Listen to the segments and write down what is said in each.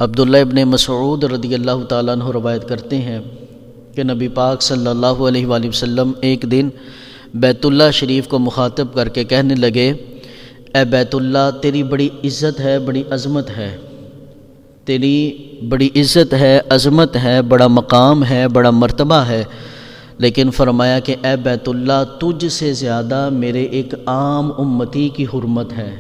عبداللہ ابن مسعود رضی اللہ تعالیٰ عنہ روایت کرتے ہیں کہ نبی پاک صلی اللہ علیہ وآلہ وسلم ایک دن بیت اللہ شریف کو مخاطب کر کے کہنے لگے، اے بیت اللہ، تیری بڑی عزت ہے، بڑی عظمت ہے، تیری بڑی عزت ہے، عظمت ہے، بڑا مقام ہے، بڑا مرتبہ ہے، لیکن فرمایا کہ اے بیت اللہ، تجھ سے زیادہ میرے ایک عام امتی کی حرمت ہے۔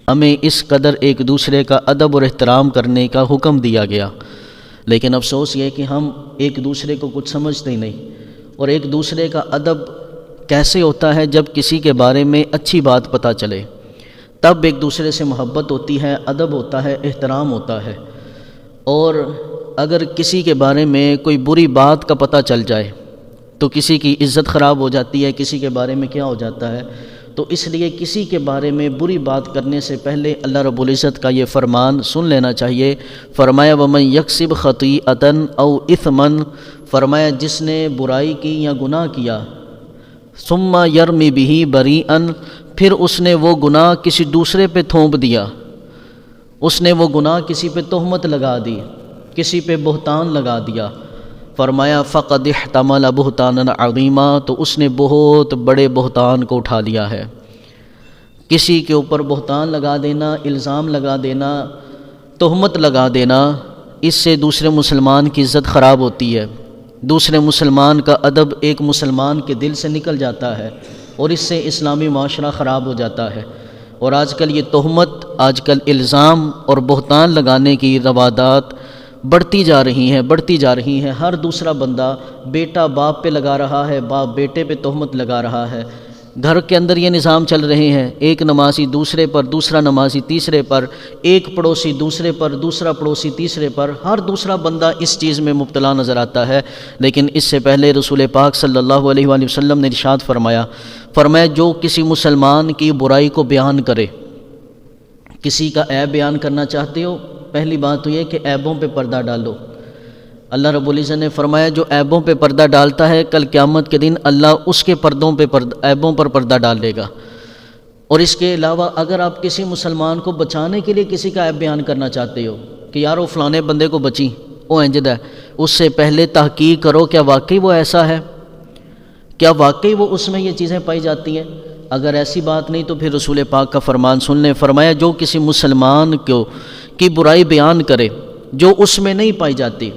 ہمیں اس قدر ایک دوسرے کا ادب اور احترام کرنے کا حکم دیا گیا، لیکن افسوس یہ کہ ہم ایک دوسرے کو کچھ سمجھتے ہی نہیں۔ اور ایک دوسرے کا ادب کیسے ہوتا ہے؟ جب کسی کے بارے میں اچھی بات پتہ چلے تب ایک دوسرے سے محبت ہوتی ہے، ادب ہوتا ہے، احترام ہوتا ہے۔ اور اگر کسی کے بارے میں کوئی بری بات کا پتہ چل جائے تو کسی کی عزت خراب ہو جاتی ہے، کسی کے بارے میں کیا ہو جاتا ہے۔ تو اس لیے کسی کے بارے میں بری بات کرنے سے پہلے اللہ رب العزت کا یہ فرمان سن لینا چاہیے۔ فرمایا وَمَن يَكْسِبْ خَطِيئَةً أَوْ إِثْمًا، فرمایا جس نے برائی کی یا گناہ کیا، ثُمَّ يَرْمِ بِهِ بَرِيئًا، پھر اس نے وہ گناہ کسی دوسرے پہ تھوپ دیا، اس نے وہ گناہ کسی پہ تہمت لگا دی، کسی پہ بہتان لگا دیا، فرمایا فَقَدِ احْتَمَلَ بُهْتَانًا عَظِيمًا، تو اس نے بہت بڑے بہتان کو اٹھا لیا ہے۔ کسی کے اوپر بہتان لگا دینا، الزام لگا دینا، تہمت لگا دینا، اس سے دوسرے مسلمان کی عزت خراب ہوتی ہے، دوسرے مسلمان کا ادب ایک مسلمان کے دل سے نکل جاتا ہے، اور اس سے اسلامی معاشرہ خراب ہو جاتا ہے۔ اور آج کل یہ تہمت، آج کل الزام اور بہتان لگانے کی روادات بڑھتی جا رہی ہیں۔ ہر دوسرا بندہ، بیٹا باپ پہ لگا رہا ہے، باپ بیٹے پہ تہمت لگا رہا ہے۔ گھر کے اندر یہ نظام چل رہے ہیں، ایک نمازی دوسرے پر، دوسرا نمازی تیسرے پر، ایک پڑوسی دوسرے پر، دوسرا پڑوسی تیسرے پر، ہر دوسرا بندہ اس چیز میں مبتلا نظر آتا ہے۔ لیکن اس سے پہلے رسول پاک صلی اللہ علیہ وآلہ وسلم نے ارشاد فرمایا جو کسی مسلمان کی برائی کو بیان کرے، کسی کا عیب بیان کرنا چاہتے ہو، پہلی بات تو یہ کہ عیبوں پہ پردہ ڈالو۔ اللہ رب العزت نے فرمایا جو عیبوں پہ پردہ ڈالتا ہے، کل قیامت کے دن اللہ اس کے عیبوں پر پردہ ڈال دے گا۔ اور اس کے علاوہ اگر آپ کسی مسلمان کو بچانے کے لیے کسی کا عیب بیان کرنا چاہتے ہو کہ یار وہ فلانے بندے کو بچی، وہ انجد ہے، اس سے پہلے تحقیق کرو کیا واقعی وہ ایسا ہے، کیا واقعی وہ اس میں یہ چیزیں پائی جاتی ہیں۔ اگر ایسی بات نہیں تو پھر رسول پاک کا فرمان سن لیں، فرمایا جو کسی مسلمان کی برائی بیان کرے جو اس میں نہیں پائی جاتی،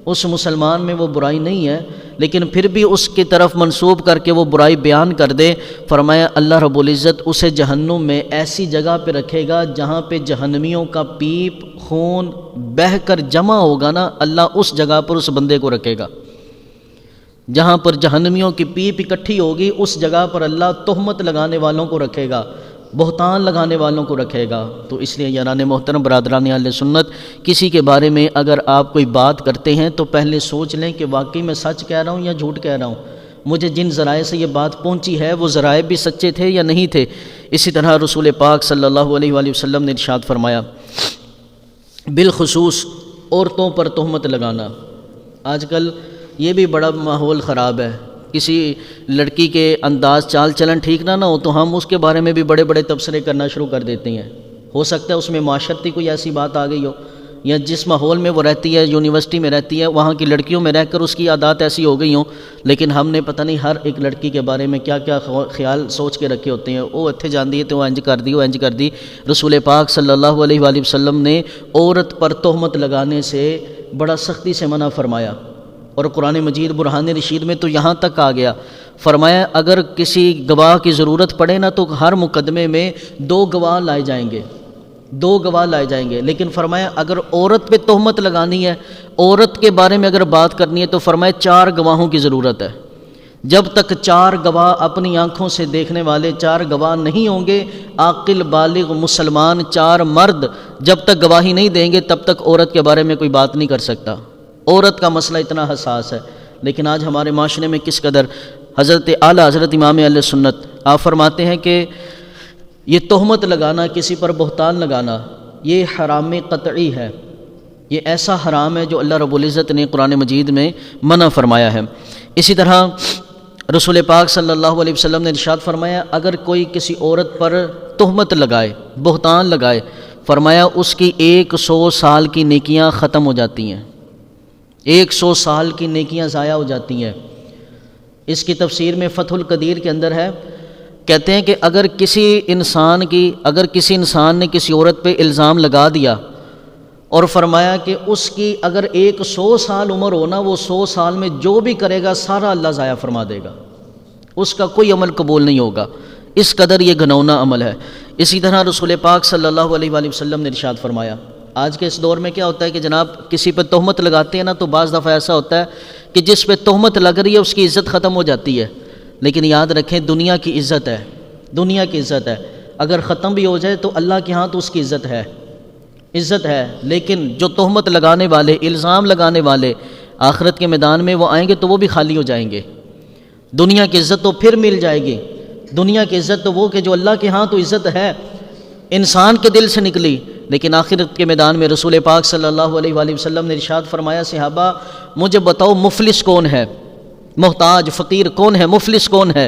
اس مسلمان میں وہ برائی نہیں ہے، لیکن پھر بھی اس کی طرف منسوب کر کے وہ برائی بیان کر دے، فرمایا اللہ رب العزت اسے جہنم میں ایسی جگہ پہ رکھے گا جہاں پہ جہنمیوں کا پیپ خون بہہ کر جمع ہوگا نا، اللہ اس جگہ پر اس بندے کو رکھے گا۔ جہاں پر جہنمیوں کی پیپ اکٹھی ہوگی، اس جگہ پر اللہ تہمت لگانے والوں کو رکھے گا، بہتان لگانے والوں کو رکھے گا۔ تو اس لیے یاران محترم، برادران اہل سنت، کسی کے بارے میں اگر آپ کوئی بات کرتے ہیں تو پہلے سوچ لیں کہ واقعی میں سچ کہہ رہا ہوں یا جھوٹ کہہ رہا ہوں، مجھے جن ذرائع سے یہ بات پہنچی ہے وہ ذرائع بھی سچے تھے یا نہیں تھے۔ اسی طرح رسول پاک صلی اللہ علیہ وآلہ وسلم نے ارشاد فرمایا بالخصوص عورتوں پر تہمت لگانا۔ آج کل یہ بھی بڑا ماحول خراب ہے، کسی لڑکی کے انداز چال چلن ٹھیک نہ ہو تو ہم اس کے بارے میں بھی بڑے بڑے تبصرے کرنا شروع کر دیتے ہیں۔ ہو سکتا ہے اس میں معاشرتی کوئی ایسی بات آ گئی ہو، یا جس ماحول میں وہ رہتی ہے، یونیورسٹی میں رہتی ہے، وہاں کی لڑکیوں میں رہ کر اس کی عادات ایسی ہو گئی ہوں، لیکن ہم نے پتہ نہیں ہر ایک لڑکی کے بارے میں کیا کیا خیال سوچ کے رکھے ہوتے ہیں۔ وہ اتھے جاندی ہے تو وہ انج کر دی۔ رسول پاک صلی اللہ علیہ وآلہ وسلم نے عورت پر تہمت لگانے سے بڑا سختی سے منع فرمایا، اور قرآن مجید برہان رشید میں تو یہاں تک آ گیا، فرمایا اگر کسی گواہ کی ضرورت پڑے نا تو ہر مقدمے میں 2 گواہ لائے جائیں گے، لیکن فرمایا اگر عورت پہ تہمت لگانی ہے، عورت کے بارے میں اگر بات کرنی ہے تو فرمایا 4 گواہوں کی ضرورت ہے۔ جب تک 4 گواہ اپنی آنکھوں سے دیکھنے والے 4 گواہ نہیں ہوں گے، عاقل بالغ مسلمان 4 مرد جب تک گواہی نہیں دیں گے تب تک عورت کے بارے میں کوئی بات نہیں کر سکتا۔ عورت کا مسئلہ اتنا حساس ہے، لیکن آج ہمارے معاشرے میں کس قدر حضرت امام اہل سنت آپ فرماتے ہیں کہ یہ تہمت لگانا، کسی پر بہتان لگانا، یہ حرام قطعی ہے، یہ ایسا حرام ہے جو اللہ رب العزت نے قرآن مجید میں منع فرمایا ہے۔ اسی طرح رسول پاک صلی اللہ علیہ وسلم نے ارشاد فرمایا اگر کوئی کسی عورت پر تہمت لگائے، بہتان لگائے، فرمایا اس کی 100 سال کی نیکیاں ختم ہو جاتی ہیں، 100 سال کی نیکیاں ضائع ہو جاتی ہیں۔ اس کی تفسیر میں فتح القدیر کے اندر ہے، کہتے ہیں کہ اگر کسی انسان نے کسی عورت پہ الزام لگا دیا اور فرمایا کہ اس کی اگر 100 سال عمر ہونا، وہ 100 سال میں جو بھی کرے گا سارا اللہ ضائع فرما دے گا، اس کا کوئی عمل قبول نہیں ہوگا، اس قدر یہ گھنونا عمل ہے۔ اسی طرح رسول پاک صلی اللہ علیہ وآلہ وسلم نے ارشاد فرمایا، آج کے اس دور میں کیا ہوتا ہے کہ جناب کسی پہ تہمت لگاتے ہیں نا، تو بعض دفعہ ایسا ہوتا ہے کہ جس پہ تہمت لگ رہی ہے اس کی عزت ختم ہو جاتی ہے، لیکن یاد رکھیں دنیا کی عزت ہے، دنیا کی عزت ہے، اگر ختم بھی ہو جائے تو اللہ کے ہاں تو اس کی عزت ہے، لیکن جو تہمت لگانے والے، الزام لگانے والے آخرت کے میدان میں وہ آئیں گے تو وہ بھی خالی ہو جائیں گے۔ دنیا کی عزت تو پھر مل جائے گی، دنیا کی عزت تو وہ کہ جو اللہ کے ہاں تو عزت ہے، انسان کے دل سے نکلی، لیکن آخرت کے میدان میں رسول پاک صلی اللہ علیہ وآلہ وسلم نے ارشاد فرمایا، صحابہ مجھے بتاؤ مفلس کون ہے، محتاج فقیر کون ہے، مفلس کون ہے؟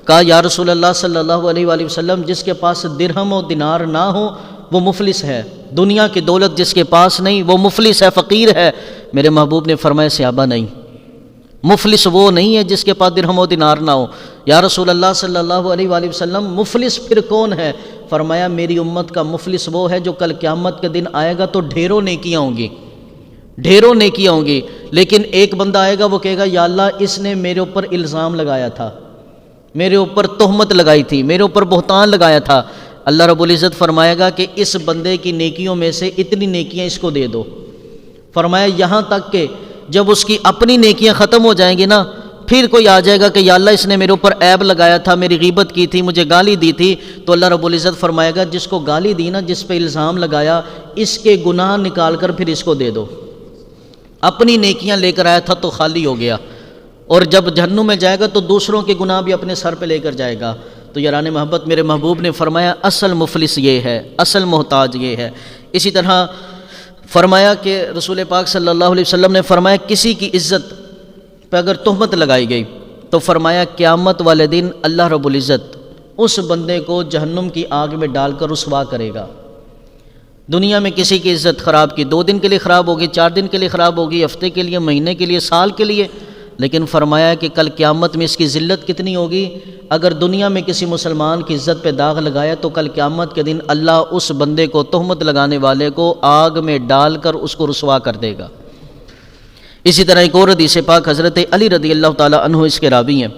کہا یا رسول اللہ صلی اللہ علیہ وآلہ وسلم جس کے پاس درہم و دینار نہ ہو وہ مفلس ہے، دنیا کی دولت جس کے پاس نہیں وہ مفلس ہے، فقیر ہے۔ میرے محبوب نے فرمایا صحابہ نہیں، مفلس وہ نہیں ہے جس کے پاس درہم و دینار نہ ہو۔ یا رسول اللہ صلی اللہ علیہ وآلہ وسلم مفلس پھر کون ہے؟ فرمایا میری امت کا مفلس وہ ہے جو کل قیامت کے دن آئے گا تو ڈھیروں نیکیاں ہوں گی، ڈھیروں نیکیاں ہوں گی، لیکن ایک بندہ آئے گا وہ کہے گا یا اللہ اس نے میرے اوپر الزام لگایا تھا، میرے اوپر تہمت لگائی تھی، میرے اوپر بہتان لگایا تھا۔ اللہ رب العزت فرمائے گا کہ اس بندے کی نیکیوں میں سے اتنی نیکیاں اس کو دے دو۔ فرمایا یہاں تک کہ جب اس کی اپنی نیکیاں ختم ہو جائیں گی نا، پھر کوئی آ جائے گا کہ یا اللہ اس نے میرے اوپر عیب لگایا تھا، میری غیبت کی تھی، مجھے گالی دی تھی، تو اللہ رب العزت فرمائے گا جس کو گالی دی نا، جس پہ الزام لگایا، اس کے گناہ نکال کر پھر اس کو دے دو۔ اپنی نیکیاں لے کر آیا تھا تو خالی ہو گیا، اور جب جہنم میں جائے گا تو دوسروں کے گناہ بھی اپنے سر پہ لے کر جائے گا۔ تو یاران محبت میرے محبوب نے فرمایا اصل مفلس یہ ہے، اصل محتاج یہ ہے۔ اسی طرح فرمایا کہ رسول پاک صلی اللہ علیہ وسلم نے فرمایا کسی کی عزت پہ اگر تہمت لگائی گئی تو فرمایا قیامت والے دن اللہ رب العزت اس بندے کو جہنم کی آگ میں ڈال کر رسوا کرے گا۔ دنیا میں کسی کی عزت خراب کی، 2 دن کے لیے خراب ہوگی، 4 دن کے لیے خراب ہوگی، ہفتے کے لیے، مہینے کے لیے، سال کے لیے، لیکن فرمایا کہ کل قیامت میں اس کی ذلت کتنی ہوگی۔ اگر دنیا میں کسی مسلمان کی عزت پہ داغ لگایا تو کل قیامت کے دن اللہ اس بندے کو، تہمت لگانے والے کو آگ میں ڈال کر اس کو رسوا کر دے گا۔ اسی طرح ایک اور حدیث پاک حضرت علی رضی اللہ تعالی عنہ اس کے راوی ہیں،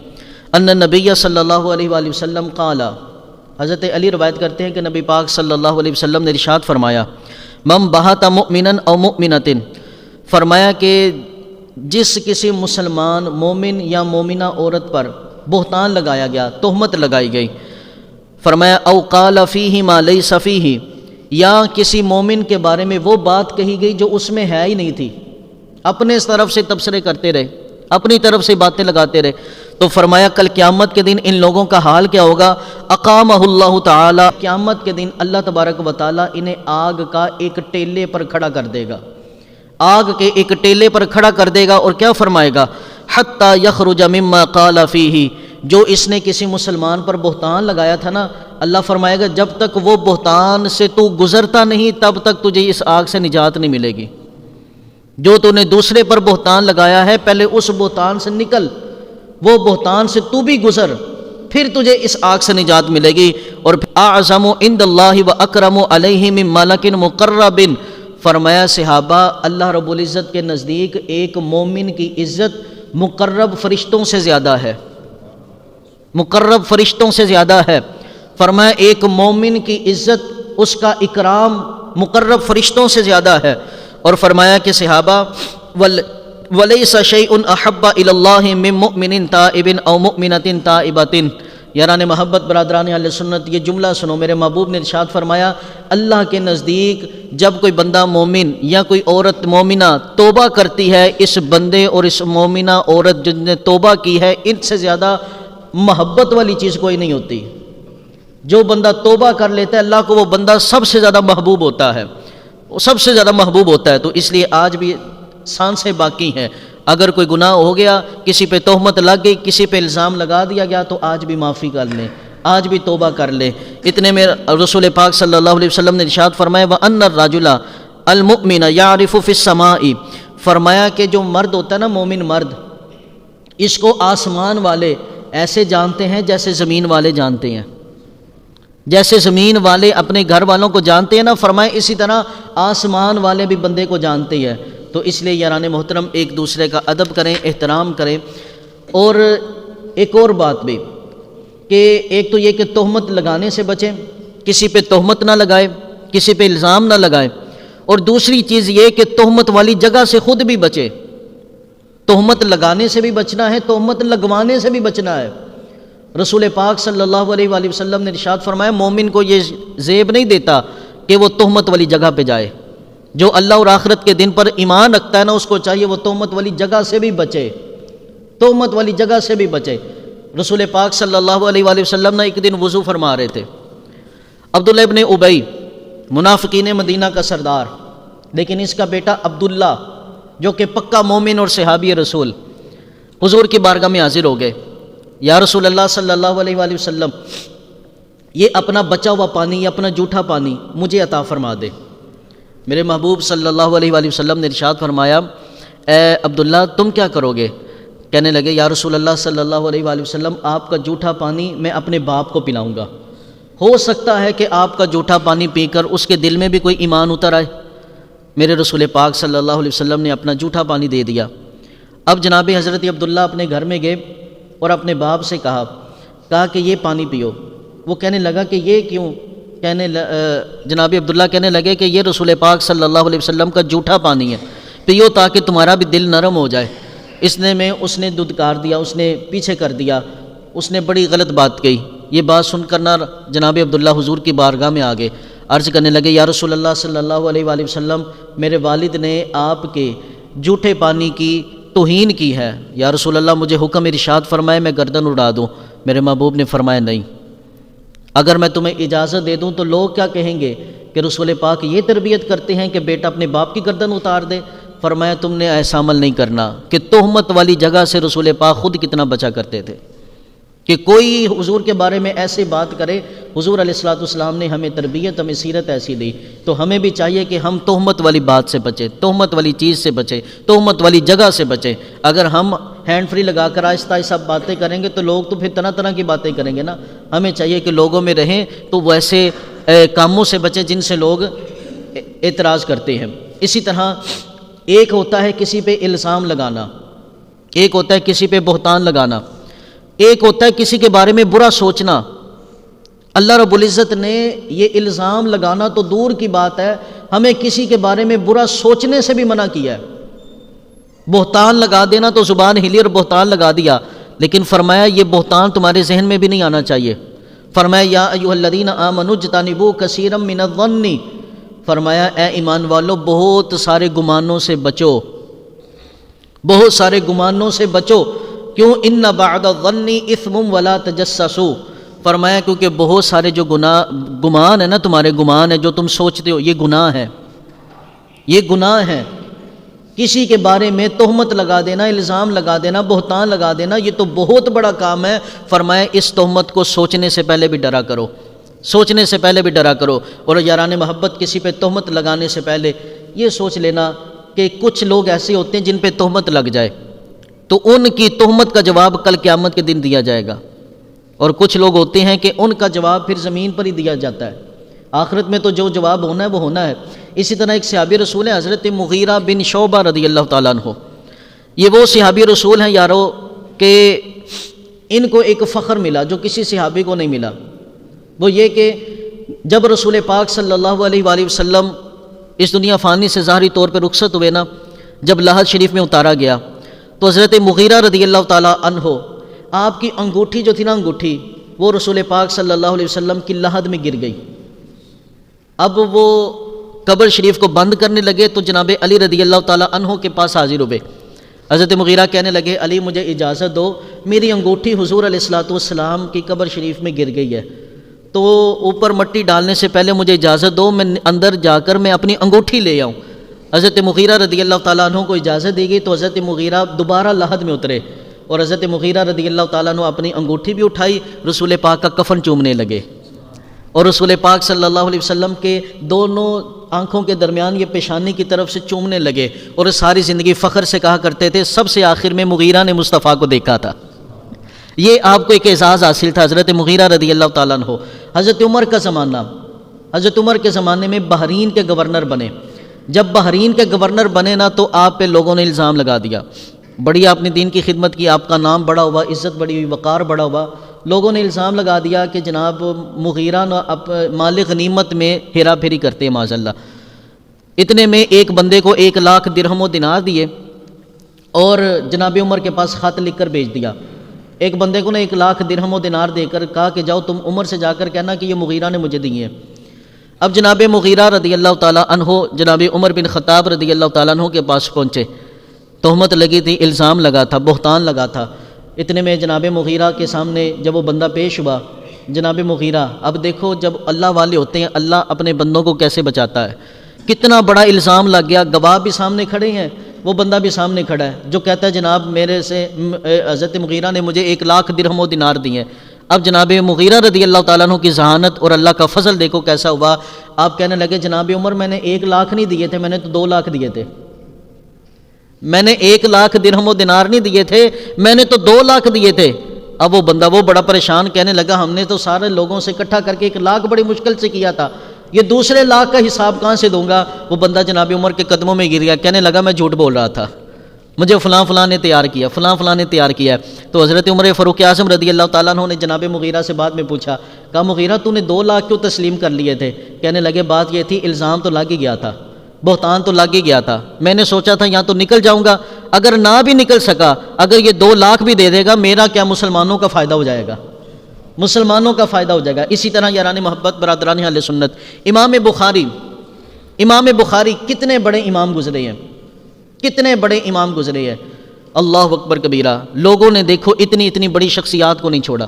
ان نبی صلی اللہ علیہ وآلہ وسلم قال، حضرت علی روایت کرتے ہیں کہ نبی پاک صلی اللہ علیہ وسلم نے ارشاد فرمایا، من بہت مؤمنا او مؤمنۃ، فرمایا کہ جس کسی مسلمان مومن یا مومنہ عورت پر بہتان لگایا گیا، تہمت لگائی گئی، فرمایا او قال فیہ ما لیس فیہ، یا کسی مومن کے بارے میں وہ بات کہی گئی جو اس میں ہے ہی نہیں تھی، اپنے اس طرف سے تبصرے کرتے رہے، اپنی طرف سے باتیں لگاتے رہے، تو فرمایا کل قیامت کے دن ان لوگوں کا حال کیا ہوگا؟ اقامہ اللہ تعالی، قیامت کے دن اللہ تبارک و تعالی انہیں آگ کا ایک ٹیلے پر کھڑا کر دے گا، آگ کے ایک ٹیلے پر کھڑا کر دے گا، اور کیا فرمائے گا؟ حتی یخرج مما قال فیہ، جو اس نے کسی مسلمان پر بہتان لگایا تھا نا، اللہ فرمائے گا جب تک وہ بہتان سے تو گزرتا نہیں تب تک تجھے اس آگ سے نجات نہیں ملے گی۔ جو تو نے دوسرے پر بہتان لگایا ہے پہلے اس بہتان سے نکل، وہ بہتان سے تو بھی گزر، پھر تجھے اس آگ سے نجات ملے گی۔ اور اعظم عند اللہ و اکرم علیہ من ملک مقرب، فرمایا صحابہ اللہ رب العزت کے نزدیک ایک مومن کی عزت مقرب فرشتوں سے زیادہ ہے، مقرب فرشتوں سے زیادہ ہے۔ فرمایا ایک مومن کی عزت، اس کا اکرام مقرب فرشتوں سے زیادہ ہے۔ اور فرمایا کہ صحابہ وَلَيْسَ شَيْءٌ أَحَبَّ إِلَى اللَّهِ مِن مُؤْمِنٍ تَائِبٍ أَوْ مُؤْمِنَةٍ تَائِبَةٍ۔ یاران محبت برادران اہل سنت، یہ جملہ سنو، میرے محبوب نے ارشاد فرمایا اللہ کے نزدیک جب کوئی بندہ مومن یا کوئی عورت مومنہ توبہ کرتی ہے، اس بندے اور اس مومنہ عورت جن نے توبہ کی ہے، ان سے زیادہ محبت والی چیز کوئی نہیں ہوتی۔ جو بندہ توبہ کر لیتا ہے اللہ کو وہ بندہ سب سے زیادہ محبوب ہوتا ہے، وہ سب سے زیادہ محبوب ہوتا ہے۔ تو اس لیے آج بھی سانسیں باقی ہیں، اگر کوئی گناہ ہو گیا، کسی پہ تہمت لگ گئی، کسی پہ الزام لگا دیا گیا، تو آج بھی معافی کر لیں، آج بھی توبہ کر لے۔ اتنے میں رسول پاک صلی اللہ علیہ وسلم نے ارشاد فرمایا وَأَنَّ الرَّجُلَ الْمُؤْمِنَ يَعْرِفُ فِي السَّمَاءِ، فرمایا کہ جو مرد ہوتا ہے نا، مومن مرد، اس کو آسمان والے ایسے جانتے ہیں جیسے زمین والے جانتے ہیں۔ جیسے زمین والے اپنے گھر والوں کو جانتے ہیں نا، فرمائے اسی طرح آسمان والے بھی بندے کو جانتے ہیں۔ تو اس لیے یاران محترم ایک دوسرے کا ادب کریں، احترام کریں۔ اور ایک اور بات بھی کہ ایک تو یہ کہ تہمت لگانے سے بچیں، کسی پہ تہمت نہ لگائے، کسی پہ الزام نہ لگائے۔ اور دوسری چیز یہ کہ تہمت والی جگہ سے خود بھی بچے۔ تہمت لگانے سے بھی بچنا ہے، تہمت لگوانے سے بھی بچنا ہے۔ رسول پاک صلی اللہ علیہ وآلہ وسلم نے ارشاد فرمایا مومن کو یہ زیب نہیں دیتا کہ وہ تہمت والی جگہ پہ جائے۔ جو اللہ اور آخرت کے دن پر ایمان رکھتا ہے نا، اس کو چاہیے وہ تہمت والی جگہ سے بھی بچے، تہمت والی جگہ سے بھی بچے۔ رسول پاک صلی اللہ علیہ وآلہ وسلم نے ایک دن وضو فرما رہے تھے۔ عبداللہ ابن ابی، منافقین مدینہ کا سردار، لیکن اس کا بیٹا عبداللہ جو کہ پکا مومن اور صحابی رسول، حضور کی بارگاہ میں حاضر ہو گئے۔ یا رسول اللہ صلی اللہ علیہ وآلہ وسلم، یہ اپنا بچا ہوا پانی، یہ اپنا جھوٹا پانی مجھے عطا فرما دے۔ میرے محبوب صلی اللہ علیہ وآلہ وسلم نے ارشاد فرمایا اے عبداللہ تم کیا کرو گے؟ کہنے لگے یا رسول اللہ صلی اللہ علیہ وآلہ وسلم آپ کا جھوٹا پانی میں اپنے باپ کو پلاؤں گا، ہو سکتا ہے کہ آپ کا جھوٹا پانی پی کر اس کے دل میں بھی کوئی ایمان اتر آئے۔ میرے رسول پاک صلی اللہ علیہ وسلم نے اپنا جھوٹا پانی دے دیا۔ اب جناب حضرت عبداللہ اپنے گھر میں گئے اور اپنے باپ سے کہا کہ یہ پانی پیو۔ وہ کہنے لگا کہ یہ کیوں؟ جناب عبداللہ کہنے لگے کہ یہ رسول پاک صلی اللہ علیہ وسلم کا جھوٹا پانی ہے، پیو تاکہ تمہارا بھی دل نرم ہو جائے۔ اس نے دودکار دیا، اس نے پیچھے کر دیا، اس نے بڑی غلط بات کہی۔ یہ بات سن کر نہ جناب عبداللہ حضور کی بارگاہ میں آ گئے، عرض کرنے لگے یا رسول اللہ صلی اللہ علیہ وآلہ وسلم میرے والد نے آپ کے جھوٹے پانی کی توہین کی ہے، یا رسول اللہ مجھے حکم ارشاد فرمائے میں گردن اڑا دوں۔ میرے محبوب نے فرمایا نہیں، اگر میں تمہیں اجازت دے دوں تو لوگ کیا کہیں گے کہ رسول پاک یہ تربیت کرتے ہیں کہ بیٹا اپنے باپ کی گردن اتار دے۔ فرمایا تم نے ایسا عمل نہیں کرنا۔ کہ تہمت والی جگہ سے رسول پاک خود کتنا بچا کرتے تھے کہ کوئی حضور کے بارے میں ایسی بات کرے۔ حضور علیہ الصلوۃ والسلام نے ہمیں تربیت، ہمیں سیرت ایسی دی، تو ہمیں بھی چاہیے کہ ہم تہمت والی بات سے بچیں، تہمت والی چیز سے بچیں، تہمت والی جگہ سے بچیں۔ اگر ہم ہینڈ فری لگا کر آہستہ آہستہ باتیں کریں گے تو لوگ تو پھر طرح طرح کی باتیں کریں گے نا۔ ہمیں چاہیے کہ لوگوں میں رہیں تو ویسے کاموں سے بچیں جن سے لوگ اعتراض کرتے ہیں۔ اسی طرح ایک ہوتا ہے کسی پہ الزام لگانا، ایک ہوتا ہے کسی پہ بہتان لگانا، ایک ہوتا ہے کسی کے بارے میں برا سوچنا۔ اللہ رب العزت نے یہ الزام لگانا تو دور کی بات ہے، ہمیں کسی کے بارے میں برا سوچنے سے بھی منع کیا ہے۔ بہتان لگا دینا تو زبان ہلی اور بہتان لگا دیا، لیکن فرمایا یہ بہتان تمہارے ذہن میں بھی نہیں آنا چاہیے۔ فرمایا یا ایھا الذین آمنوا اجتنبوا کثیرا من الظن، فرمایا اے ایمان والو بہت سارے گمانوں سے بچو، بہت سارے گمانوں سے بچو۔ کیوں؟ ان بعد الظن اثم ولا تجسسوا، فرمایا کیونکہ بہت سارے جو گمان ہے نا، تمہارے گمان ہے جو تم سوچتے ہو، یہ گناہ ہے، یہ گناہ ہے۔ کسی کے بارے میں تہمت لگا دینا، الزام لگا دینا، بہتان لگا دینا، یہ تو بہت بڑا کام ہے۔ فرمایا اس تہمت کو سوچنے سے پہلے بھی ڈرا کرو، سوچنے سے پہلے بھی ڈرا کرو۔ اور یاران محبت کسی پہ تہمت لگانے سے پہلے یہ سوچ لینا کہ کچھ لوگ ایسے ہوتے ہیں جن پہ تہمت لگ جائے تو ان کی تہمت کا جواب کل قیامت کے دن دیا جائے گا، اور کچھ لوگ ہوتے ہیں کہ ان کا جواب پھر زمین پر ہی دیا جاتا ہے، آخرت میں تو جو جواب ہونا ہے وہ ہونا ہے۔ اسی طرح ایک صحابی رسول ہے حضرت مغیرہ بن شعبہ رضی اللہ تعالیٰ عنہ، یہ وہ صحابی رسول ہیں یارو کہ ان کو ایک فخر ملا جو کسی صحابی کو نہیں ملا۔ وہ یہ کہ جب رسول پاک صلی اللہ علیہ وآلہ وسلم اس دنیا فانی سے ظاہری طور پہ رخصت ہوئے نا، جب لحد شریف میں اتارا گیا تو حضرت مغیرہ رضی اللہ تعالیٰ عنہ آپ کی انگوٹھی جو تھی نا، انگوٹھی وہ رسول پاک صلی اللہ علیہ وسلم کی لحد میں گر گئی۔ اب وہ قبر شریف کو بند کرنے لگے تو جناب علی رضی اللہ تعالیٰ عنہ کے پاس حاضر ہوئے۔ حضرت مغیرہ کہنے لگے علی مجھے اجازت دو، میری انگوٹھی حضور علیہ الصلوۃ والسلام کی قبر شریف میں گر گئی ہے، تو اوپر مٹی ڈالنے سے پہلے مجھے اجازت دو میں اندر جا کر میں اپنی انگوٹھی لے آؤں۔ حضرت مغیرہ رضی اللہ تعالیٰ عنہ کو اجازت دی گئی تو حضرت مغیرہ دوبارہ لحد میں اترے اور حضرت مغیرہ رضی اللہ تعالیٰ عنہ اپنی انگوٹھی بھی اٹھائی، رسول پاک کا کفن چومنے لگے، اور رسول پاک صلی اللہ علیہ وسلم کے دونوں آنکھوں کے درمیان یہ پیشانی کی طرف سے چومنے لگے، اور ساری زندگی فخر سے کہا کرتے تھے سب سے آخر میں مغیرہ نے مصطفیٰ کو دیکھا تھا۔ یہ آپ کو ایک اعزاز حاصل تھا حضرت مغیرہ رضی اللہ تعالیٰ عنہ۔ حضرت عمر کا زمانہ، حضرت عمر کے زمانے میں بحرین کے گورنر بنے۔ جب بحرین کے گورنر بنے نا تو آپ پہ لوگوں نے الزام لگا دیا، بڑی آپ نے دین کی خدمت کی، آپ کا نام بڑا ہوا، عزت بڑی ہوئی، وقار بڑا ہوا، لوگوں نے الزام لگا دیا کہ جناب مغیرہ مال غنیمت میں ہیرا پھیری کرتے ہیں معاذ اللہ۔ اتنے میں ایک بندے کو 1,00,000 درہم و دینار دیے اور جناب عمر کے پاس خط لکھ کر بھیج دیا۔ ایک بندے کو نے 1,00,000 درہم و دینار دے کر کہا کہ جاؤ تم عمر سے جا کر کہنا کہ یہ مغیرہ نے مجھے دیے ہیں۔ اب جناب مغیرہ رضی اللہ تعالیٰ عنہ جناب عمر بن خطاب رضی اللہ تعالیٰ عنہ کے پاس پہنچے، تہمت لگی تھی، الزام لگا تھا، بہتان لگا تھا۔ اتنے میں جناب مغیرہ کے سامنے جب وہ بندہ پیش ہوا، جناب مغیرہ، اب دیکھو جب اللہ والے ہوتے ہیں اللہ اپنے بندوں کو کیسے بچاتا ہے، کتنا بڑا الزام لگ گیا، گواہ بھی سامنے کھڑے ہیں، وہ بندہ بھی سامنے کھڑا ہے جو کہتا ہے جناب میرے سے حضرت مغیرہ نے مجھے 1,00,000 درہم و دینار دیے۔ اب جناب مغیرہ رضی اللہ تعالیٰ عنہ کی ذہانت اور اللہ کا فضل دیکھو کیسا ہوا۔ آپ کہنے لگے جناب عمر میں نے 1,00,000 نہیں دیے تھے، میں نے تو 2,00,000 دیے تھے، میں نے 1,00,000 درہم و دینار نہیں دیے تھے، میں نے تو 2,00,000 دیے تھے۔ اب وہ بندہ وہ بڑا پریشان کہنے لگا ہم نے تو سارے لوگوں سے اکٹھا کر کے 1,00,000 بڑی مشکل سے کیا تھا، یہ دوسرے 1,00,000 کا حساب کہاں سے دوں گا؟ وہ بندہ جناب عمر کے قدموں میں گر گیا، کہنے لگا میں جھوٹ بول رہا تھا، مجھے فلاں فلاں نے تیار کیا، فلاں فلاں نے تیار کیا۔ تو حضرت عمر فاروق اعظم رضی اللہ تعالیٰ عنہ نے جناب مغیرہ سے بعد میں پوچھا، کہا مغیرہ تو نے 2,00,000 کیوں تسلیم کر لیے تھے؟ کہنے لگے بات یہ تھی الزام تو لگ ہی گیا تھا، بہتان تو لگ ہی گیا تھا، میں نے سوچا تھا یہاں تو نکل جاؤں گا، اگر نہ بھی نکل سکا، اگر یہ 2,00,000 بھی دے دے گا میرا کیا مسلمانوں کا فائدہ ہو جائے گا، مسلمانوں کا فائدہ ہو جائے گا۔ اسی طرح یاران محبت برادران اہل سنت، امام بخاری کتنے بڑے امام گزرے ہیں، کتنے بڑے امام گزرے ہیں، اللہ اکبر کبیرہ۔ لوگوں نے دیکھو اتنی بڑی شخصیات کو نہیں چھوڑا۔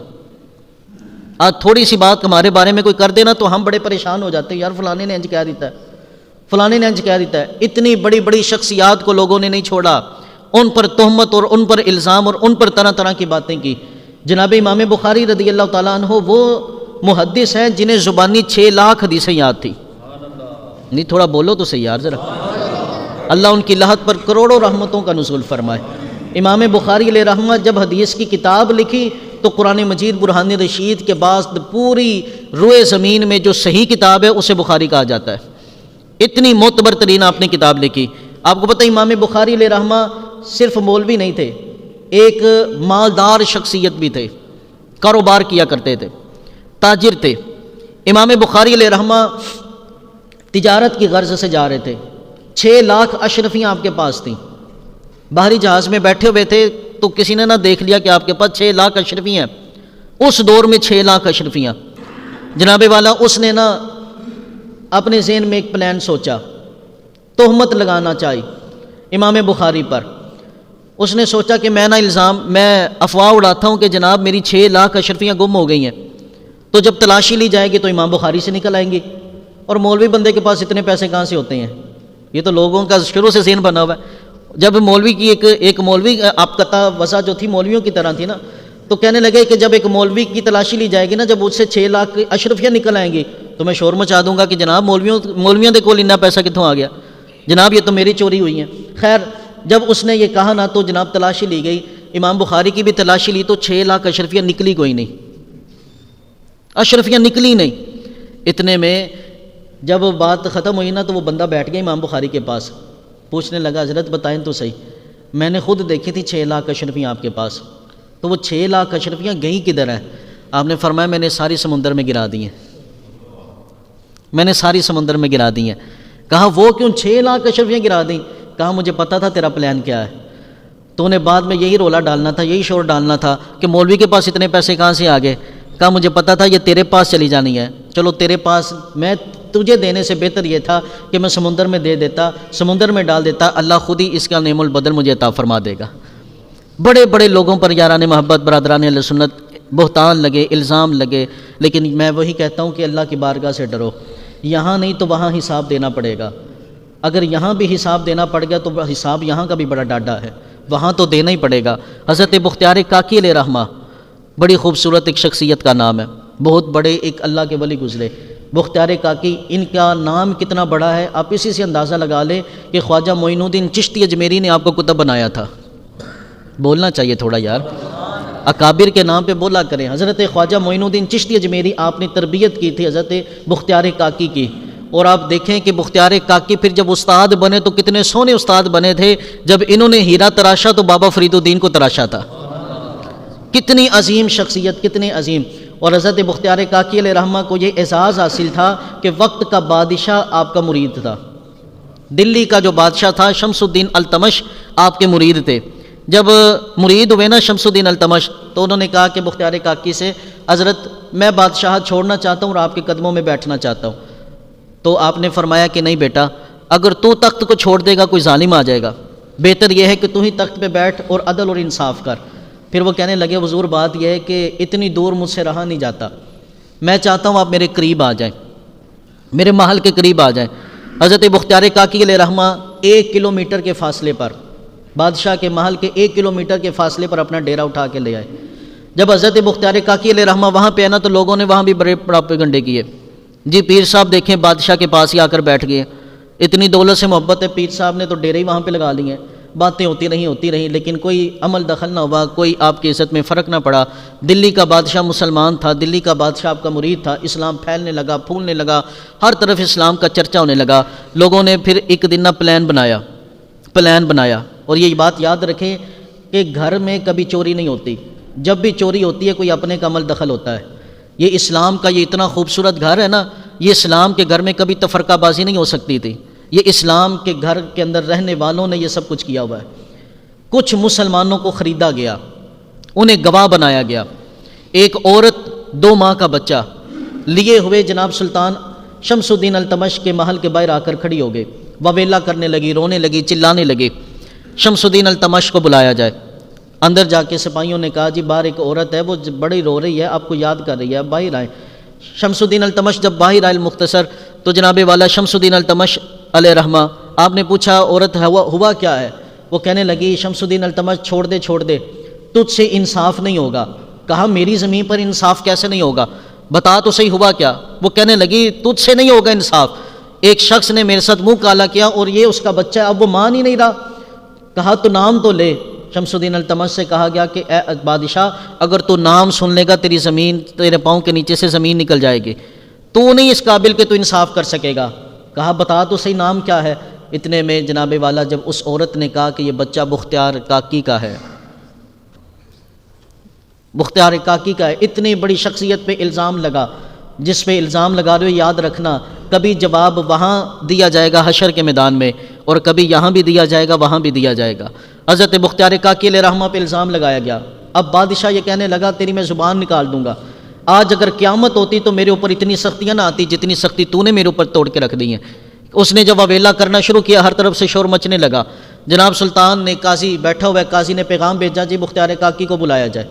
آج تھوڑی سی بات ہمارے بارے میں کوئی کر دینا تو ہم بڑے پریشان ہو جاتے ہیں، یار فلانے نے انج کہہ دیتا ہے، فلانے نے انج کہہ دیتا ہے۔ اتنی بڑی شخصیات کو لوگوں نے نہیں چھوڑا، ان پر تہمت اور ان پر الزام اور ان پر طرح طرح کی باتیں کی۔ جناب امام بخاری رضی اللہ تعالیٰ عنہ وہ محدث ہیں جنہیں زبانی 6,00,000 حدیثیں یاد تھی۔ نہیں تھوڑا بولو تو صحیح یار ذرا، اللہ ان کی لہت پر کروڑوں رحمتوں کا نزول فرمائے۔ امام بخاری علیہ رحمہ جب حدیث کی کتاب لکھی تو قرآن مجید برہان رشید کے بعد پوری روئے زمین میں جو صحیح کتاب ہے اسے بخاری کہا جاتا ہے، اتنی معتبر ترین آپ نے کتاب لکھی۔ آپ کو پتہ امام بخاری علیہ رحمہ صرف مولوی نہیں تھے، ایک مالدار شخصیت بھی تھے، کاروبار کیا کرتے تھے، تاجر تھے۔ امام بخاری علیہ رحمہ تجارت کی غرض سے جا رہے تھے، 6,00,000 اشرفیاں آپ کے پاس تھیں، باہری جہاز میں بیٹھے ہوئے تھے تو کسی نے نہ دیکھ لیا کہ آپ کے پاس 6,00,000 اشرفیاں ہیں۔ اس دور میں 6,00,000 اشرفیاں، جناب والا اس نے نا اپنے ذہن میں ایک پلان سوچا، تہمت لگانا چاہی امام بخاری پر۔ اس نے سوچا کہ میں افواہ اڑاتا ہوں کہ جناب میری 6,00,000 اشرفیاں گم ہو گئی ہیں، تو جب تلاشی لی جائے گی تو امام بخاری سے نکل آئیں گی، اور مولوی بندے کے پاس اتنے پیسے کہاں سے ہوتے ہیں؟ یہ تو لوگوں کا شروع سے ذہن بنا ہوا ہے۔ جب مولوی کی ایک مولوی آپ کا وضع جو تھی مولویوں کی طرح تھی نا، تو کہنے لگے کہ جب ایک مولوی کی تلاشی لی جائے گی نا، جب اس سے 6,00,000 اشرفیاں نکل آئیں گی تو میں شور مچا دوں گا کہ جناب مولویوں دے کول اتنا پیسہ کتوں آ گیا، جناب یہ تو میری چوری ہوئی ہیں۔ خیر جب اس نے یہ کہا نا تو جناب تلاشی لی گئی، امام بخاری کی بھی تلاشی لی تو 6,00,000 اشرفیاں نکلی کوئی نہیں، اشرفیاں نکلی نہیں۔ اتنے میں جب بات ختم ہوئی نا تو وہ بندہ بیٹھ گیا امام بخاری کے پاس، پوچھنے لگا حضرت بتائیں تو صحیح، میں نے خود دیکھی تھی 6,00,000 اشرفیاں آپ کے پاس، تو وہ 6,00,000 اشرفیاں گئیں کدھر ہیں؟ آپ نے فرمایا میں نے ساری سمندر میں گرا دی ہیں، میں نے ساری سمندر میں گرا دی ہیں۔ کہا وہ کیوں 6,00,000 اشرفیاں گرا دیں؟ کہا مجھے پتا تھا تیرا پلان کیا ہے، تو نے بعد میں یہی رولا ڈالنا تھا، یہی شور ڈالنا تھا کہ مولوی کے پاس اتنے پیسے کہاں سے آ گئے۔ کہا مجھے پتا تھا یہ تیرے پاس چلی جانی ہے، چلو تیرے پاس، میں تجھے دینے سے بہتر یہ تھا کہ میں سمندر میں دے دیتا، سمندر میں ڈال دیتا، اللہ خود ہی اس کا نعم البدل مجھے عطا فرما دے گا۔ بڑے بڑے لوگوں پر یاران محبت برادران اہل سنت بہتان لگے، الزام لگے، لیکن میں وہی کہتا ہوں کہ اللہ کی بارگاہ سے ڈرو، یہاں نہیں تو وہاں حساب دینا پڑے گا۔ اگر یہاں بھی حساب دینا پڑ گیا تو حساب یہاں کا بھی بڑا ڈاڈا ہے، وہاں تو دینا ہی پڑے گا۔ حضرت بختیار کاکی علیہ رحمہ بڑی خوبصورت ایک شخصیت کا نام ہے، بہت بڑے ایک اللہ کے ولی گزرے بختیار کاکی، ان کا نام کتنا بڑا ہے آپ اسی سے اندازہ لگا لیں کہ خواجہ معین الدین چشتی اجمیری نے آپ کو کتب بنایا تھا۔ بولنا چاہیے تھوڑا یار، اکابر کے نام پہ بولا کریں۔ حضرت خواجہ معین الدین چشتی اجمیری آپ نے تربیت کی تھی حضرت بختیار کاکی کی، اور آپ دیکھیں کہ بختیار کاکی پھر جب استاد بنے تو کتنے سونے استاد بنے تھے۔ جب انہوں نے ہیرا تراشا تو بابا فرید الدین کو تراشا تھا۔ کتنی عظیم شخصیت، کتنی عظیم۔ اور حضرت بختیار کاکی علیہ رحمہ کو یہ اعزاز حاصل تھا کہ وقت کا بادشاہ آپ کا مرید تھا۔ دلی کا جو بادشاہ تھا شمس الدین التمش آپ کے مرید تھے۔ جب مرید ہوئے نا شمس الدین التمش تو انہوں نے کہا کہ بختیار کاکی سے، حضرت میں بادشاہ چھوڑنا چاہتا ہوں اور آپ کے قدموں میں بیٹھنا چاہتا ہوں۔ تو آپ نے فرمایا کہ نہیں بیٹا، اگر تو تخت کو چھوڑ دے گا کوئی ظالم آ جائے گا، بہتر یہ ہے کہ تو ہی تخت پہ بیٹھ اور عدل اور انصاف کر۔ پھر وہ کہنے لگے حضور بات یہ ہے کہ اتنی دور مجھ سے رہا نہیں جاتا، میں چاہتا ہوں آپ میرے قریب آ جائیں، میرے محل کے قریب آ جائیں۔ حضرت بختیار کاکی علیہ رحمہ 1 کلومیٹر کے فاصلے پر، بادشاہ کے محل کے 1 کلومیٹر کے فاصلے پر اپنا ڈیرا اٹھا کے لے آئے۔ جب حضرت بختیار کاکی علیہ رحمہ وہاں پہ آنا تو لوگوں نے وہاں بھی بڑے پراپیگنڈے کیے، جی پیر صاحب دیکھیں بادشاہ کے پاس ہی آ کر بیٹھ گئے، اتنی دولت سے محبت ہے، پیر صاحب نے تو ڈیرے ہی وہاں پہ لگا لیے ہیں۔ باتیں ہوتی رہیں لیکن کوئی عمل دخل نہ ہوا، کوئی آپ کی عزت میں فرق نہ پڑا۔ دلی کا بادشاہ مسلمان تھا، دلی کا بادشاہ آپ کا مرید تھا، اسلام پھیلنے لگا، پھولنے لگا، ہر طرف اسلام کا چرچا ہونے لگا۔ لوگوں نے پھر ایک دن پلان بنایا، اور یہ بات یاد رکھیں کہ گھر میں کبھی چوری نہیں ہوتی، جب بھی چوری ہوتی ہے کوئی اپنے کا عمل دخل ہوتا ہے۔ یہ اسلام کا یہ اتنا خوبصورت گھر ہے نا، یہ اسلام کے گھر میں کبھی تفرقہ بازی نہیں ہو سکتی تھی، یہ اسلام کے گھر کے اندر رہنے والوں نے یہ سب کچھ کیا ہوا ہے۔ کچھ مسلمانوں کو خریدا گیا، انہیں گواہ بنایا گیا۔ ایک عورت 2 ماہ کا بچہ لیے ہوئے جناب سلطان شمس الدین التمش کے محل کے باہر آ کر کھڑی ہو گئی، واویلا کرنے لگی، رونے لگی، چلانے لگی۔ شمس الدین التمش کو بلایا جائے۔ اندر جا کے سپاہیوں نے کہا جی باہر ایک عورت ہے، وہ بڑی رو رہی ہے، آپ کو یاد کر رہی ہے، باہر آئیں۔ شمس الدین التمش جب باہر آئے مختصر تو جناب والا شمس الدین التمش علیہ رحمہ آپ نے پوچھا عورت ہوا کیا ہے؟ وہ کہنے لگی شمس الدین التمش چھوڑ دے، تجھ سے انصاف نہیں ہوگا۔ کہا میری زمین پر انصاف کیسے نہیں ہوگا، بتا تو صحیح ہوا کیا؟ وہ کہنے لگی تجھ سے نہیں ہوگا انصاف، ایک شخص نے میرے ساتھ منہ کالا کیا اور یہ اس کا بچہ ہے، اب وہ مان ہی نہیں رہا۔ کہا تو نام تو لے۔ شمس الدین التمش سے کہا گیا کہ اے بادشاہ اگر تو نام سن لے گا تیری زمین تیرے پاؤں کے نیچے سے زمین نکل جائے گی، تو نہیں اس قابل کہ تو انصاف کر سکے گا۔ کہا بتا تو صحیح نام کیا ہے؟ اتنے میں جناب والا جب اس عورت نے کہا کہ یہ بچہ بختیار کاکی کا ہے، بختیار کاکی کا ہے، اتنی بڑی شخصیت پہ الزام لگا۔ جس پہ الزام لگا رہے ہو یاد رکھنا کبھی جواب وہاں دیا جائے گا حشر کے میدان میں، اور کبھی یہاں بھی دیا جائے گا، وہاں بھی دیا جائے گا۔ حضرت بختیار کاکی علیہ رحمہ پہ الزام لگایا گیا۔ اب بادشاہ یہ کہنے لگا تیری میں زبان نکال دوں گا، آج اگر قیامت ہوتی تو میرے اوپر اتنی سختیاں نہ آتی جتنی سختی تو نے میرے اوپر توڑ کے رکھ دی ہیں۔ اس نے جب واویلا کرنا شروع کیا ہر طرف سے شور مچنے لگا۔ جناب سلطان نے قاضی بیٹھا ہوا ہے، قاضی نے پیغام بھیجا جی بختیار کاکی کو بلایا جائے۔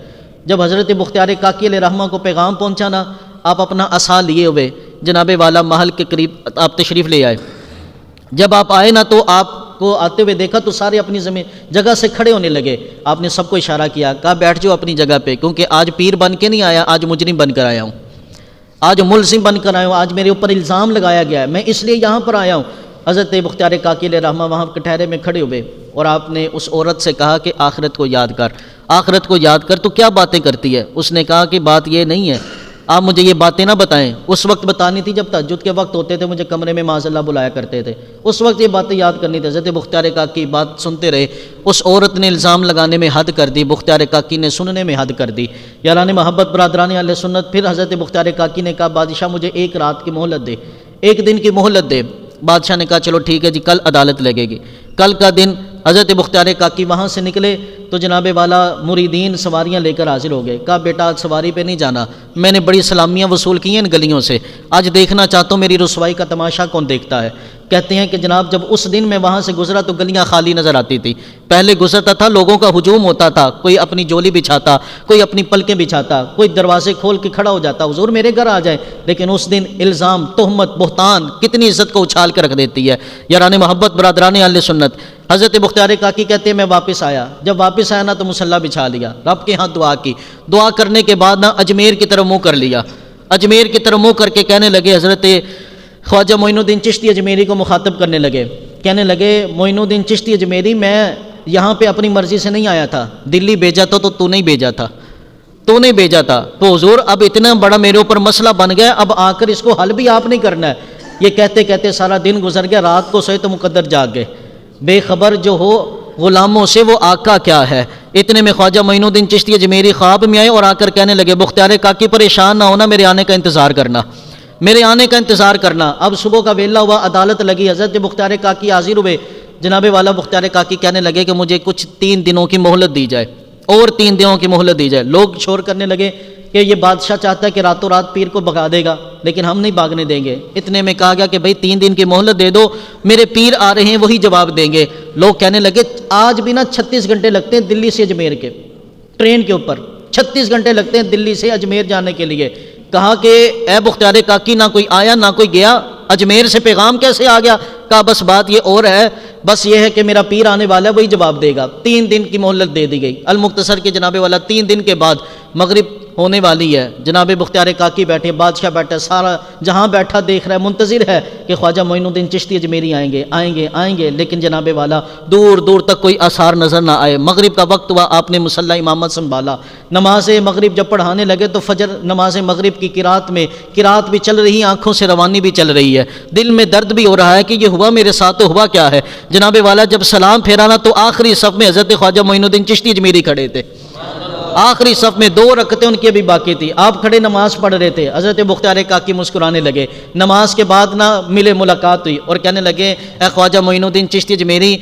جب حضرت بختیار کاکی علیہ رحمہ کو پیغام پہنچا نا، آپ اپنا عصا لیے ہوئے جناب والا محل کے قریب آپ تشریف لے آئے۔ جب آپ آئے نا تو آپ کو آتے ہوئے دیکھا تو سارے اپنی زمین جگہ سے کھڑے ہونے لگے۔ آپ نے سب کو اشارہ کیا، کہا بیٹھ جاؤ اپنی جگہ پہ، کیونکہ آج پیر بن کے نہیں آیا، آج مجرم بن کر آیا ہوں، آج ملزم بن کر آیا ہوں، آج میرے اوپر الزام لگایا گیا ہے، میں اس لیے یہاں پر آیا ہوں۔ حضرت بختیار کاکی علیہ رحمہ وہاں کٹہرے میں کھڑے ہوئے اور آپ نے اس عورت سے کہا کہ آخرت کو یاد کر، آخرت کو یاد کر، تو کیا باتیں کرتی ہے؟ اس نے کہا کہ بات یہ نہیں ہے، آپ مجھے یہ باتیں نہ بتائیں، اس وقت بتانی تھی جب تہجد کے وقت ہوتے تھے، مجھے کمرے میں معاذ اللہ بلایا کرتے تھے، اس وقت یہ باتیں یاد کرنی تھی۔ حضرت بختیار کاکی بات سنتے رہے، اس عورت نے الزام لگانے میں حد کر دی، بختیار کاکی نے سننے میں حد کر دی۔ یاران محبت برادران اہل سنت، پھر حضرت بختیار کاکی نے کہا بادشاہ مجھے 1 رات کی مہلت دے، 1 دن کی مہلت دے۔ بادشاہ نے کہا چلو ٹھیک ہے جی، کل عدالت لگے گی۔ کل کا دن حضرت بختیار کاکی وہاں سے نکلے تو جناب والا مریدین سواریاں لے کر حاضر ہو گئے۔ کہا بیٹا آج سواری پہ نہیں جانا، میں نے بڑی سلامیاں وصول کی ہیں ان گلیوں سے، آج دیکھنا چاہتا ہوں میری رسوائی کا تماشا کون دیکھتا ہے۔ کہتے ہیں کہ جناب جب اس دن میں وہاں سے گزرا تو گلیاں خالی نظر آتی تھی، پہلے گزرتا تھا لوگوں کا ہجوم ہوتا تھا، کوئی اپنی جولی بچھاتا، کوئی اپنی پلکیں بچھاتا، کوئی دروازے کھول کے کھڑا ہو جاتا حضور میرے گھر آ جائیں، لیکن اس دن الزام، تہمت، بہتان کتنی عزت کو اچھال کے رکھ دیتی ہے۔ یاران محبت برادران اہل سنت، حضرت بختیار کاکی کہتے ہیں میں واپس آیا، جب واپس آیا نا تو مصلی بچھا لیا، رب کے ہاں دعا کی، دعا کرنے کے بعد نا اجمیر کی طرف منہ کر لیا، اجمیر کی طرف منہ کر کے کہنے لگے، حضرت خواجہ معین الدین چشتی اجمیری کو مخاطب کرنے لگے، کہنے لگے معین الدین چشتی اجمیری میں یہاں پہ اپنی مرضی سے نہیں آیا تھا، دلی بھیجا تو تو نہیں بھیجا تھا، تو نہیں بھیجا تھا، تو حضور اب اتنا بڑا میرے اوپر مسئلہ بن گیا، اب آ کر اس کو حل بھی آپ نہیں کرنا ہے۔ یہ کہتے کہتے سارا دن گزر گیا، رات کو سوئے تو مقدر جاگ گئے، بے خبر جو ہو غلاموں سے وہ آقا کیا ہے۔ اتنے میں خواجہ معین الدین چشتی اجمیری خواب میں آئے اور آ کر کہنے لگے، بختیار کاکی پریشان نہ ہونا، میرے آنے کا انتظار کرنا، میرے آنے کا انتظار کرنا۔ اب صبح کا ویلا ہوا، عدالت لگی، حضرت بختیار کاکی حاضر ہوئے، جناب والا بختیار کاکی کہنے لگے کہ مجھے کچھ 3 دنوں کی مہلت دی جائے، اور 3 دنوں کی مہلت دی جائے۔ لوگ شور کرنے لگے کہ یہ بادشاہ چاہتا ہے کہ راتوں رات پیر کو بھگا دے گا، لیکن ہم نہیں بھاگنے دیں گے۔ اتنے میں کہا گیا کہ بھائی 3 دن کی مہلت دے دو، میرے پیر آ رہے ہیں وہی جواب دیں گے۔ لوگ کہنے لگے آج بھی نا 36 گھنٹے لگتے ہیں دلی سے اجمیر کے، ٹرین کے اوپر 36 گھنٹے لگتے ہیں دلی سے اجمیر جانے کے لیے۔ کہا کہ اے بختیار کاکی نہ کوئی آیا نہ کوئی گیا، اجمیر سے پیغام کیسے آ گیا؟ کہا بس بات یہ اور ہے، بس یہ ہے کہ میرا پیر آنے والا ہے وہی جواب دے گا۔ 3 دن کی مہلت دے دی گئی۔ المختصر کے جناب والا 3 دن کے بعد مغرب ہونے والی ہے، جناب بختیار کاکی بیٹھے، بادشاہ بیٹھا، سارا جہاں بیٹھا دیکھ رہا ہے، منتظر ہے کہ خواجہ معین الدین چشتی اجمیری آئیں گے آئیں گے آئیں گے، لیکن جناب والا دور دور تک کوئی آثار نظر نہ آئے۔ مغرب کا وقت ہوا، آپ نے مصلی امامت سنبھالا، نماز مغرب جب پڑھانے لگے تو فجر نماز مغرب کی قرات میں قرات بھی چل رہی ہے، آنکھوں سے روانی بھی چل رہی ہے، دل میں درد بھی ہو رہا ہے کہ یہ ہوا میرے ساتھ تو ہوا کیا ہے۔ جناب والا جب سلام پھیرانا تو آخری صف میں حضرت خواجہ معین الدین چشتی اجمیری کھڑے تھے، آخری صف میں 2 رکعتیں ان کی ابھی باقی تھی، آپ کھڑے نماز پڑھ رہے تھے۔ حضرت بختیار کاکی مسکرانے لگے، نماز کے بعد نہ ملے، ملاقات ہوئی اور کہنے لگے اے خواجہ معین الدین چشتی اجمیری،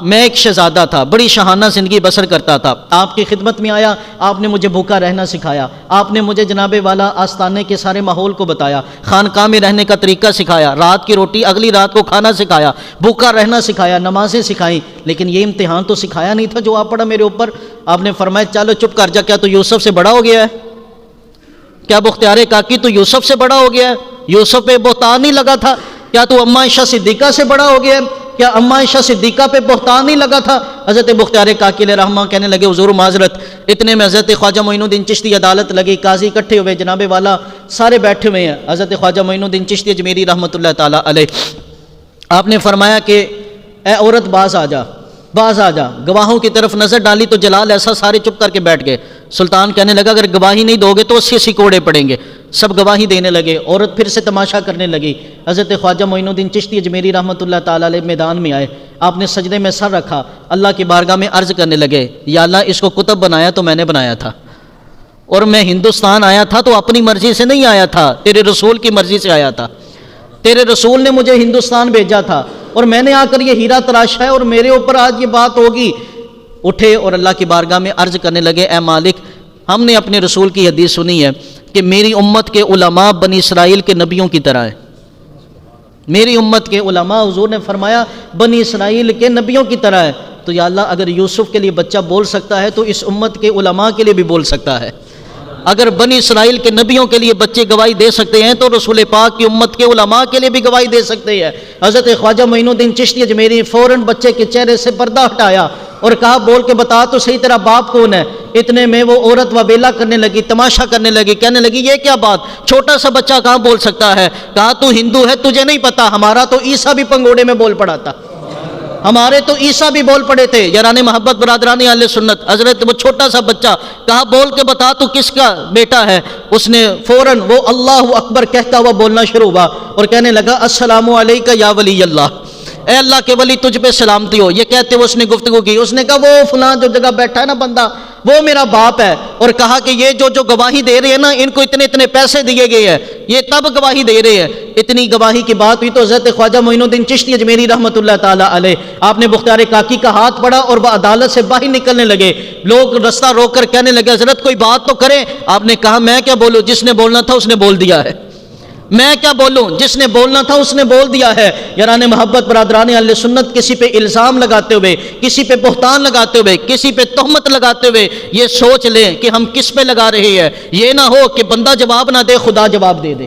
میں ایک شہزادہ تھا، بڑی شاہانہ زندگی بسر کرتا تھا، آپ کی خدمت میں آیا، آپ نے مجھے بھوکا رہنا سکھایا، آپ نے مجھے جناب والا آستانے کے سارے ماحول کو بتایا، خانقاہ میں رہنے کا طریقہ سکھایا، رات کی روٹی اگلی رات کو کھانا سکھایا، بھوکا رہنا سکھایا، نمازیں سکھائیں، لیکن یہ امتحان تو سکھایا نہیں تھا جو آپ پڑھا میرے اوپر۔ آپ نے فرمایا چلو چپ کر جا، کیا تو یوسف سے بڑا ہو گیا ہے؟ کیا بختیار کاکی تو یوسف سے بڑا ہو گیا ہے؟ یوسف پہ بہتان نہیں لگا تھا؟ کیا تو اماں عائشہ صدیقہ سے بڑا ہو گیا ہے؟ کیا اماں عائشہ صدیقہ پہ بہتان نہیں لگا تھا؟ حضرت بختیار کاکی علیہ رحمہ کہنے لگے حضور معذرت۔ اتنے میں حضرت خواجہ معین الدین چشتی عدالت لگی، قاضی اکٹھے ہوئے، جناب والا سارے بیٹھے ہوئے ہیں، حضرت خواجہ معین الدین چشتی اجمیری رحمۃ اللہ تعالی علیہ۔ آپ نے فرمایا کہ اے عورت باز آ جا، باز آ جا۔ گواہوں کی طرف نظر ڈالی تو جلال ایسا، سارے چپ کر کے بیٹھ گئے۔ سلطان کہنے لگا اگر گواہی نہیں دو گے تو 80 کوڑے پڑیں گے۔ سب گواہی دینے لگے، عورت پھر سے تماشا کرنے لگی۔ حضرت خواجہ معین الدین چشتی اجمیری رحمۃ اللہ تعالی علیہ میدان میں آئے، آپ نے سجدے میں سر رکھا، اللہ کی بارگاہ میں عرض کرنے لگے یا اللہ اس کو کتب بنایا تو میں نے بنایا تھا، اور میں ہندوستان آیا تھا تو اپنی مرضی سے نہیں آیا تھا، تیرے رسول کی مرضی سے آیا تھا، تیرے رسول نے مجھے ہندوستان بھیجا تھا، اور میں نے آ کر یہ ہیرا تراشا ہے، اور میرے اوپر آج یہ بات ہوگی۔ اٹھے اور اللہ کی بارگاہ میں عرض کرنے لگے اے مالک، ہم نے اپنے رسول کی حدیث سنی ہے کہ میری امت کے علماء بنی اسرائیل کے نبیوں کی طرح ہیں، میری امت کے علماء حضور نے فرمایا بنی اسرائیل کے نبیوں کی طرح ہے، تو یا اللہ اگر یوسف کے لیے بچہ بول سکتا ہے تو اس امت کے علماء کے لیے بھی بول سکتا ہے۔ اگر بنی اسرائیل کے نبیوں کے لیے بچے گواہی دے سکتے ہیں تو رسول پاک کی امت کے علماء کے لیے بھی گواہی دے سکتے ہیں۔ حضرت خواجہ معین الدین چشتی اجمیری فوراً بچے کے چہرے سے پردہ ہٹایا اور کہا بول کے بتا تو صحیح تیرا باپ کون ہے؟ اتنے میں وہ عورت وبیلا کرنے لگی، تماشا کرنے لگی، کہنے لگی یہ کیا بات، چھوٹا سا بچہ کہاں بول سکتا ہے؟ کہا تو ہندو ہے تجھے نہیں پتا، ہمارا تو عیسیٰ بھی پنگوڑے میں بول پڑا تھا، ہمارے تو عیسیٰ بھی بول پڑے تھے۔ یاران محبت برادران اہل سنت، حضرت وہ چھوٹا سا بچہ کہا بول کے بتا تو کس کا بیٹا ہے؟ اس نے فوراً وہ اللہ اکبر کہتا ہوا بولنا شروع ہوا اور کہنے لگا السلام علیکہ یا ولی اللہ، اے اللہ کے ولی تجھ پہ سلامتی ہو۔ یہ کہتے ہوئے اس نے گفتگو کی، اس نے کہا وہ فلاں جو جگہ بیٹھا ہے نا بندہ وہ میرا باپ ہے، اور کہا کہ یہ جو گواہی دے رہے ہیں نا ان کو اتنے اتنے پیسے دیے گئے ہیں، یہ تب گواہی دے رہے ہیں۔ اتنی گواہی کی بات ہوئی تو حضرت خواجہ معین الدین چشتی اجمیری رحمۃ اللہ تعالی علیہ آپ نے بختیار کاکی کا ہاتھ پڑا اور وہ عدالت سے باہر نکلنے لگے۔ لوگ رستہ روک کر کہنے لگے حضرت کوئی بات تو کریں۔ آپ نے کہا میں کیا بولوں، جس نے بولنا تھا اس نے بول دیا ہے، میں کیا بولوں، جس نے بولنا تھا اس نے بول دیا ہے۔ یاران محبت برادران اہل سنت، کسی پہ الزام لگاتے ہوئے، کسی پہ بہتان لگاتے ہوئے، کسی پہ تہمت لگاتے ہوئے یہ سوچ لیں کہ ہم کس پہ لگا رہے ہیں، یہ نہ ہو کہ بندہ جواب نہ دے خدا جواب دے دے،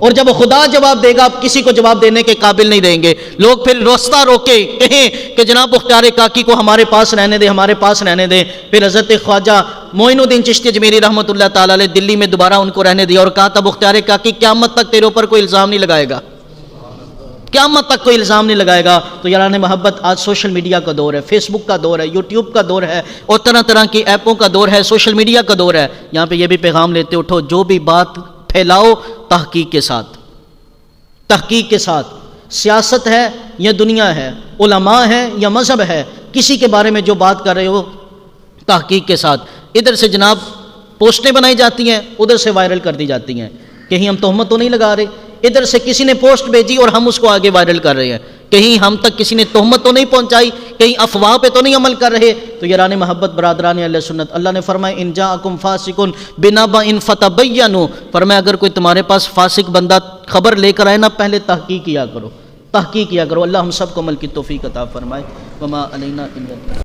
اور جب خدا جواب دے گا آپ کسی کو جواب دینے کے قابل نہیں رہیں گے۔ لوگ پھر راستہ روکے کہیں کہ جناب مختار کاکی کو ہمارے پاس رہنے دیں، ہمارے پاس رہنے دیں۔ پھر حضرت خواجہ معین الدین چشتی اجمیری رحمۃ اللہ تعالیٰ علیہ دلی میں دوبارہ ان کو رہنے دیا اور کہا تھا مختار کاکی قیامت تک تیرے اوپر کوئی الزام نہیں لگائے گا، قیامت تک کوئی الزام نہیں لگائے گا۔ تو یاران محبت آج سوشل میڈیا کا دور ہے، فیس بک کا دور ہے، یوٹیوب کا دور ہے اور طرح طرح کی ایپوں کا دور ہے، سوشل میڈیا کا دور ہے۔ یہاں پہ یہ بھی پیغام لیتے اٹھو، جو بھی بات پھیلاؤ تحقیق کے ساتھ، تحقیق کے ساتھ۔ سیاست ہے یا دنیا ہے، علماء ہے یا مذہب ہے، کسی کے بارے میں جو بات کر رہے ہو تحقیق کے ساتھ۔ ادھر سے جناب پوسٹیں بنائی جاتی ہیں، ادھر سے وائرل کر دی جاتی ہیں، کہیں ہم تہمت تو نہیں لگا رہے، ادھر سے کسی نے پوسٹ بھیجی اور ہم اس کو آگے وائرل کر رہے ہیں، کہیں ہم تک کسی نے تہمت تو نہیں پہنچائی، کہیں افواہ پہ تو نہیں عمل کر رہے۔ تو یاران محبت برادران اہل سنت، اللہ نے فرمایا ان جاءکم فاسق بنبأ فتبینوا، فرمایا اگر کوئی تمہارے پاس فاسق بندہ خبر لے کر آئے نا، پہلے تحقیق کیا کرو، تحقیق کیا کرو۔ اللہ ہم سب کو عمل کی توفیق عطا فرمائے۔ وما علینا الا